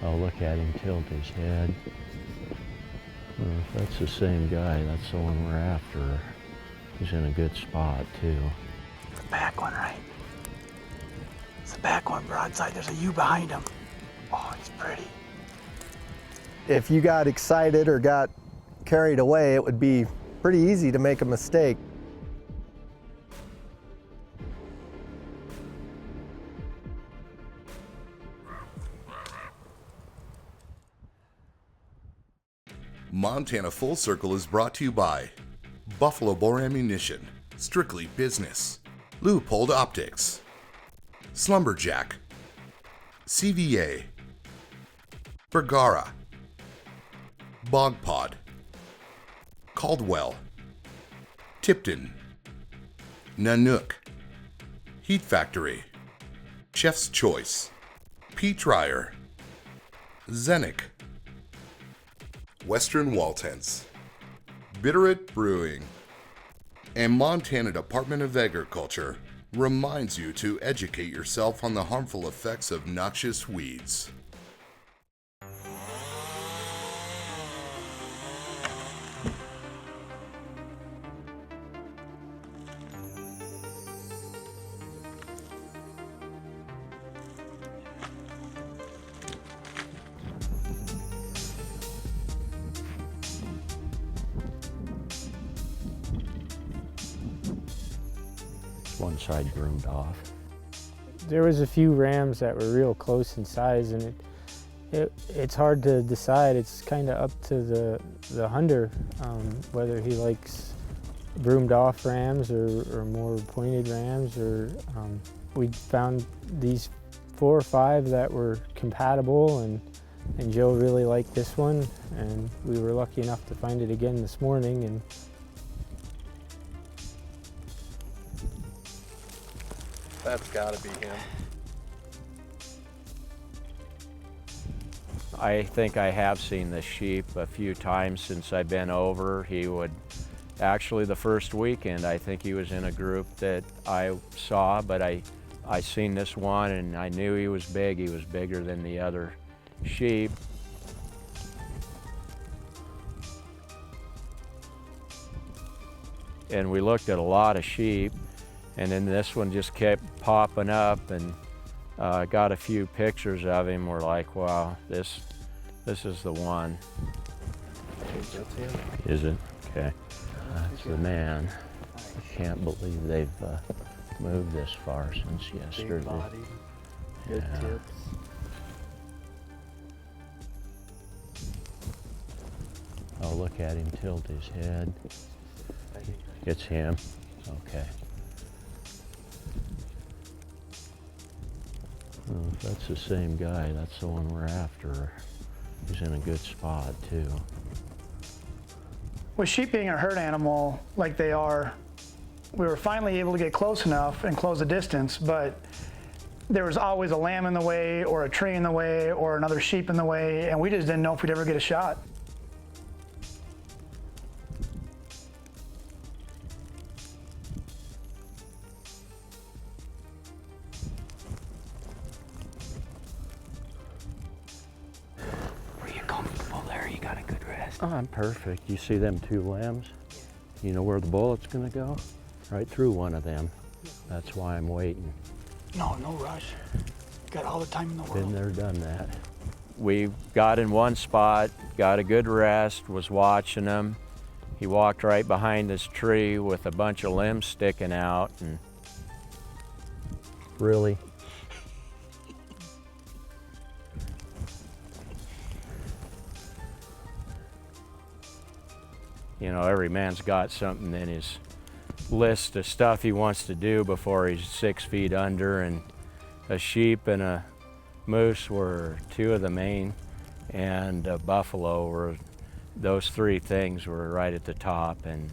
Oh, look at him tilt his head. Well, if that's the same guy, that's the one we're after. He's in a good spot, too. The back one, right? It's the back one, broadside. There's a U behind him. Oh, he's pretty. If you got excited or got carried away, it would be pretty easy to make a mistake. Montana Full Circle is brought to you by Buffalo Bore Ammunition, Strictly Business, Leupold Optics, Slumberjack, CVA, Bergara, Bogpod, Caldwell, Tipton, Nanook, Heat Factory, Chef's Choice, Pete Ryer, Zenick, Western Wall Tents, Bitterroot Brewing, and Montana Department of Agriculture reminds you to educate yourself on the harmful effects of noxious weeds. One side groomed off. There was a few rams that were real close in size, and it's hard to decide. It's kind of up to the hunter whether he likes broomed off rams or more pointed rams. We found these 4 or 5 that were compatible, and Joe really liked this one, and we were lucky enough to find it again this morning. And That's gotta be him. I think I have seen this sheep a few times since I've been over. He would, actually the first weekend, I think he was in a group that I saw, but I seen this one and I knew he was big. He was bigger than the other sheep. And we looked at a lot of sheep, and then this one just kept popping up, and got a few pictures of him. We're like, wow, this is the one. That's him. Is it? Okay. That's the man. I can't believe they've moved this far since yesterday. Big body, good Yeah. tips. Oh, look at him tilt his head. It's him. Okay. Well, if that's the same guy, that's the one we're after. He's in a good spot, too. With sheep being a herd animal like they are, we were finally able to get close enough and close the distance, but there was always a lamb in the way or a tree in the way or another sheep in the way, and we just didn't know if we'd ever get a shot. Oh, I'm perfect. You see them 2 lambs? You know where the bullet's gonna go? Right through one of them. That's why I'm waiting. No rush. Got all the time in the world. Been there, done that. We got in one spot, got a good rest, was watching him. He walked right behind this tree with a bunch of limbs sticking out. And really? You know, every man's got something in his list of stuff he wants to do before he's 6 feet under, and a sheep and a moose were 2 of the main, and a buffalo were, those 3 things were right at the top. And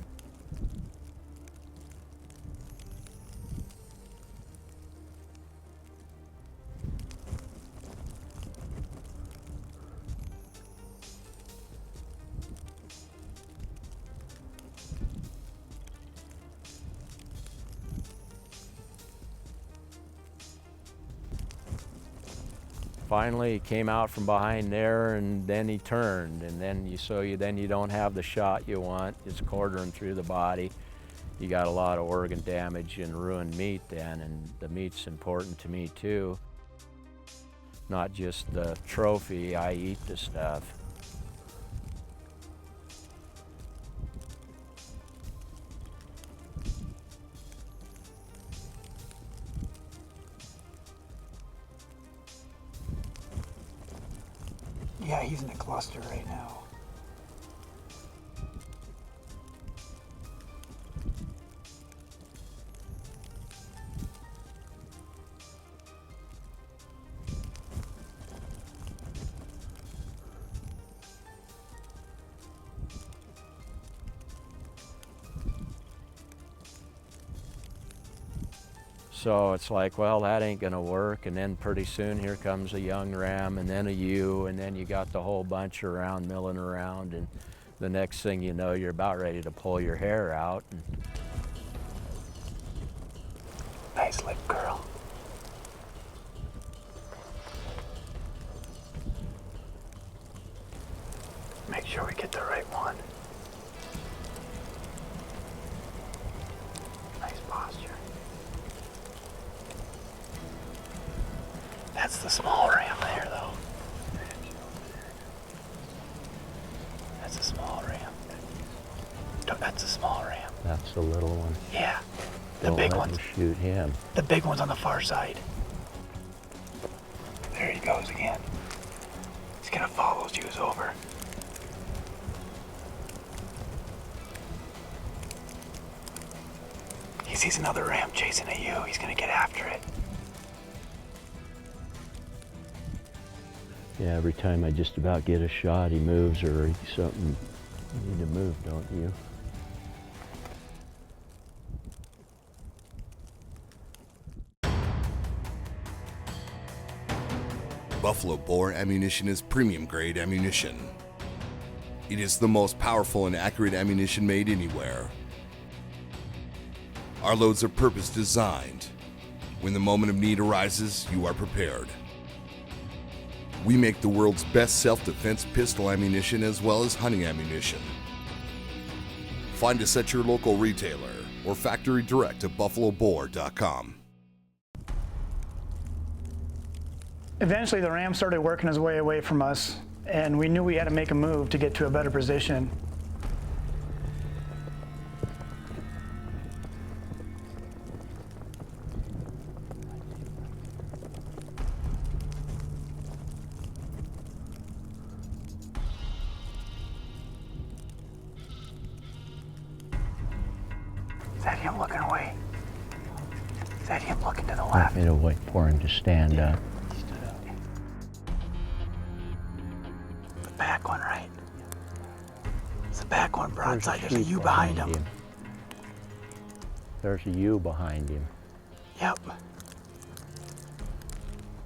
finally he came out from behind there, and then he turned, and then you don't have the shot you want. It's quartering through the body. You got a lot of organ damage and ruined meat then, and the meat's important to me too. Not just the trophy, I eat the stuff. Yeah, he's in a cluster right now. So it's like, well, that ain't gonna work, and then pretty soon here comes a young ram, and then a ewe, and then you got the whole bunch around milling around, and the next thing you know, you're about ready to pull your hair out. And Nice lip curl. Make sure we get the right one. Nice posture. That's the small ram there, though. That's a small ram. That's a small ram. that's the little one. Yeah. The Don't big let one's him shoot him. the big one's on the far side. There he goes again. He's gonna follow those ewes over. He sees another ram chasing a ewe. He's gonna get after it. Yeah, every time I just about get a shot, he moves or something. You need to move, don't you? Buffalo bore ammunition is premium grade ammunition. It is the most powerful and accurate ammunition made anywhere. Our loads are purpose designed. When the moment of need arises, you are prepared. We make the world's best self-defense pistol ammunition as well as hunting ammunition. Find us at your local retailer or factory direct at buffalobore.com. Eventually, the ram started working his way away from us, and we knew we had to make a move to get to a better position. Is that him looking away? Is that him looking to the left? It'll wait for him to stand up. The back one, right? It's the back one broadside. There's a ewe behind him. There's a ewe behind him. Yep.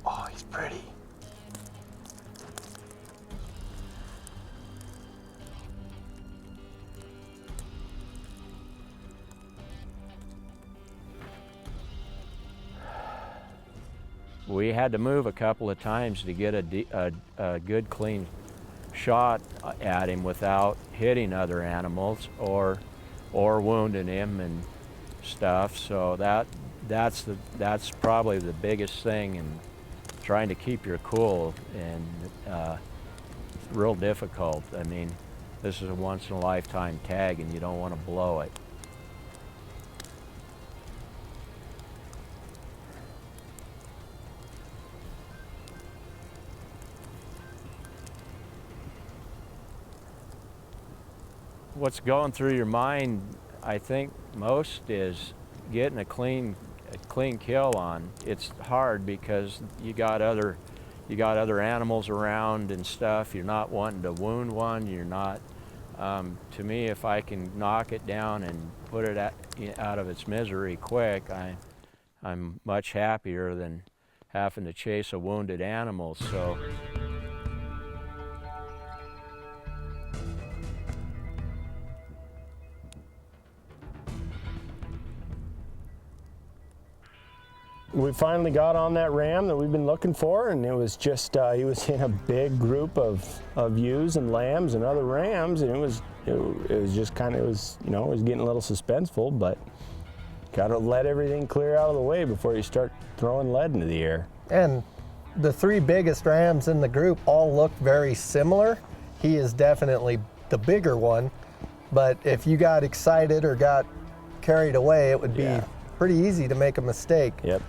Oh, he's pretty. We had to move a couple of times to get a good, clean shot at him without hitting other animals or wounding him and stuff. So that's probably the biggest thing in trying to keep your cool, and it's real difficult. I mean, this is a once-in-a-lifetime tag, and you don't want to blow it. What's going through your mind, I think most, is getting a clean kill on. It's hard because you got other animals around and stuff. You're not wanting to wound one. You're not. To me, if I can knock it down and put it out of its misery quick, I'm much happier than having to chase a wounded animal. So. we finally got on that ram that we've been looking for, and it was just he was in a big group of ewes and lambs and other rams, and it was just kind of, you know, it was getting a little suspenseful, but gotta let everything clear out of the way before you start throwing lead into the air. And the three biggest rams in the group all look very similar. He is definitely the bigger one, but if you got excited or got carried away, it would be pretty easy to make a mistake. Yep.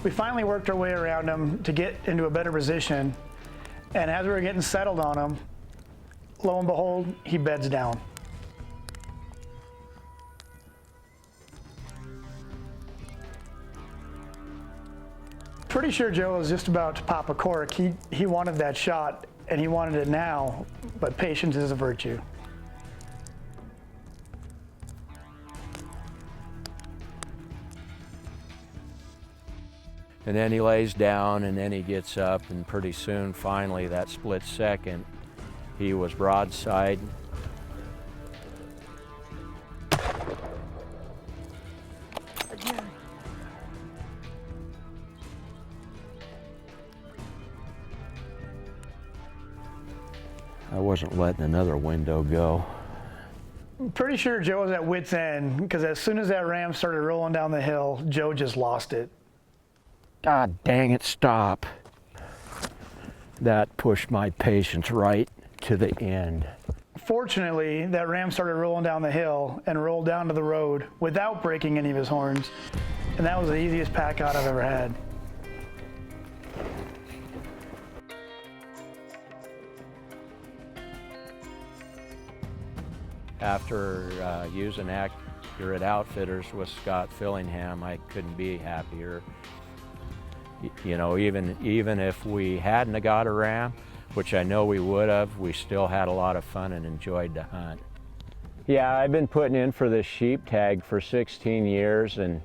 We finally worked our way around him to get into a better position, and as we were getting settled on him, lo and behold, he beds down. Pretty sure Joe was just about to pop a cork. He wanted that shot, and he wanted it now, but patience is a virtue. And then he lays down, and then he gets up, and pretty soon, finally, that split second, he was broadside. I wasn't letting another window go. I'm pretty sure Joe was at wit's end, because as soon as that ram started rolling down the hill, Joe just lost it. God dang it, stop. That pushed my patience right to the end. Fortunately, that ram started rolling down the hill and rolled down to the road without breaking any of his horns, and that was the easiest pack out I've ever had. After using accurate outfitters with Scott Fillingham, I couldn't be happier. You know, even if we hadn't have got a ram, which I know we would have, we still had a lot of fun and enjoyed the hunt. Yeah, I've been putting in for this sheep tag for 16 years and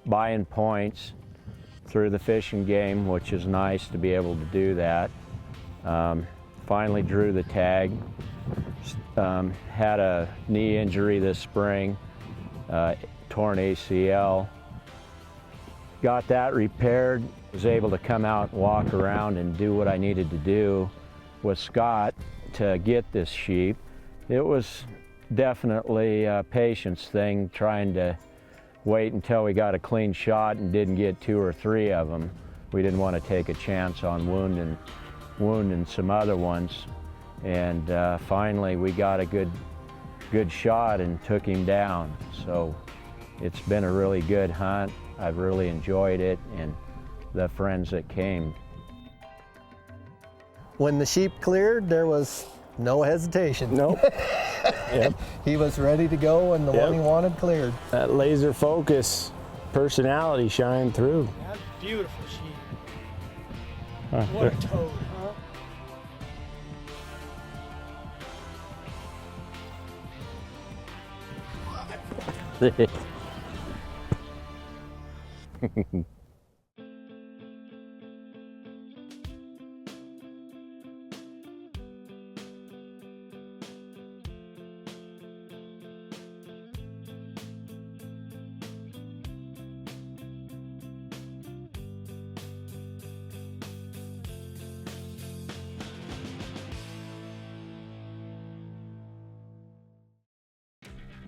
buying points through the fishing game, which is nice to be able to do that. Finally drew the tag. Had a knee injury this spring, torn ACL. Got that repaired, was able to come out and walk around and do what I needed to do with Scott to get this sheep. It was definitely a patience thing, trying to wait until we got a clean shot and didn't get 2 or 3 of them. We didn't want to take a chance on wounding some other ones. And finally we got a good shot and took him down. So it's been a really good hunt. I've really enjoyed it, and the friends that came. When the sheep cleared, there was no hesitation. Nope. Yep. He was ready to go, and the one he wanted cleared. That laser focus personality shined through. That's beautiful sheep. Huh. What a toad, huh?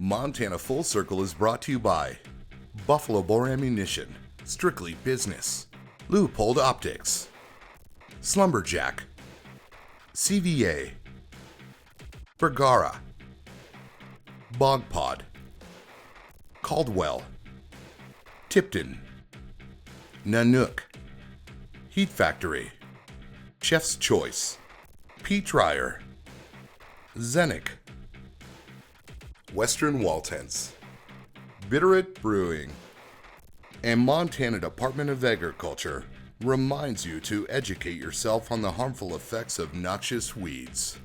Montana Full Circle is brought to you by Buffalo Bore Ammunition, Strictly Business, Leupold Optics, Slumberjack, CVA, Bergara, Bogpod, Caldwell, Tipton, Nanook, Heat Factory, Chef's Choice, Pete Ryer, Zenick, Western Waltens, Bitterroot Brewing, and Montana Department of Agriculture reminds you to educate yourself on the harmful effects of noxious weeds.